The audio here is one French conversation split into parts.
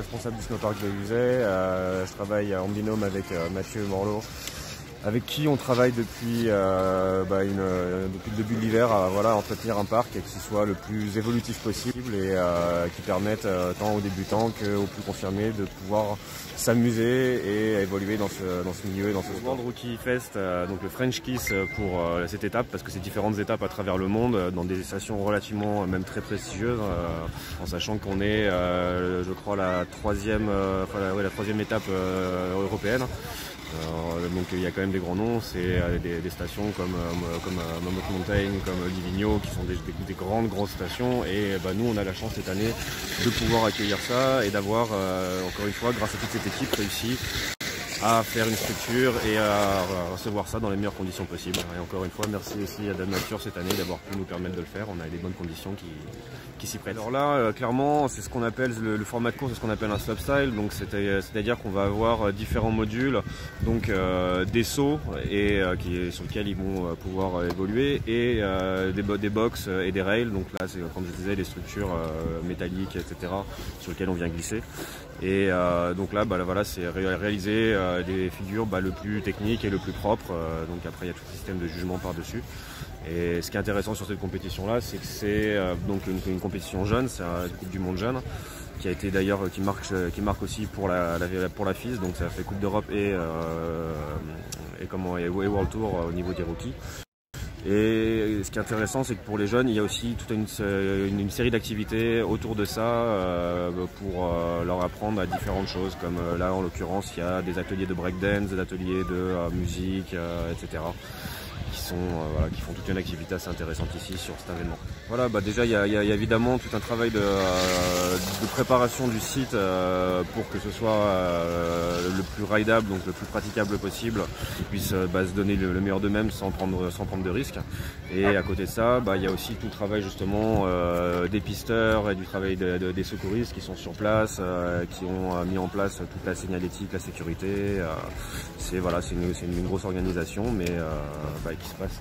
responsable du snowpark de Uzès. Je travaille en binôme avec Mathieu Morlot, avec qui on travaille depuis le début de l'hiver à entretenir un parc et que ce soit le plus évolutif possible et qui permette tant aux débutants qu'aux plus confirmés de pouvoir s'amuser et évoluer dans ce milieu et dans ce sport. Le Rookie Fest, donc le French Kiss pour cette étape, parce que c'est différentes étapes à travers le monde, dans des stations relativement, même très prestigieuses, en sachant qu'on est, je crois, la troisième étape européenne. Donc il y a quand même des grands noms, c'est des stations comme Mammoth Mountain, comme Livigno, qui sont des grandes stations, et nous on a la chance cette année de pouvoir accueillir ça et d'avoir encore une fois, grâce à toute cette équipe, réussi à faire une structure et à recevoir ça dans les meilleures conditions possibles. Et encore une fois, merci aussi à Dame Nature cette année d'avoir pu nous permettre de le faire. On a des bonnes conditions qui s'y prêtent. Alors là, clairement, c'est ce qu'on appelle le format de course, c'est ce qu'on appelle un slopestyle. Donc c'est-à-dire qu'on va avoir différents modules, donc des sauts et sur lesquels ils vont pouvoir évoluer, et des box et des rails. Donc là, c'est comme je disais, des structures métalliques, etc., sur lesquelles on vient glisser. Et donc là, c'est réaliser des figures le plus technique et le plus propre. Donc après, il y a tout le système de jugement par-dessus. Et ce qui est intéressant sur cette compétition-là, c'est que c'est donc une compétition jeune, c'est la Coupe du Monde jeune, qui a été d'ailleurs qui marque aussi pour la FIS. Donc ça fait Coupe d'Europe et World Tour au niveau des rookies. Et ce qui est intéressant, c'est que pour les jeunes, il y a aussi toute une série d'activités autour de ça pour leur apprendre à différentes choses, comme là en l'occurrence, il y a des ateliers de breakdance, des ateliers de musique, etc. qui font toute une activité assez intéressante ici sur cet événement. Voilà, déjà il y a évidemment tout un travail de préparation du site pour que ce soit le plus rideable, donc le plus praticable possible, qu'ils puissent se donner le meilleur d'eux-mêmes sans prendre de risques. Et à côté de ça, il y a aussi tout le travail justement des pisteurs et du travail des secouristes qui sont sur place, qui ont mis en place toute la signalétique, la sécurité. C'est une grosse organisation, mais qui se passe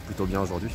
plutôt bien aujourd'hui.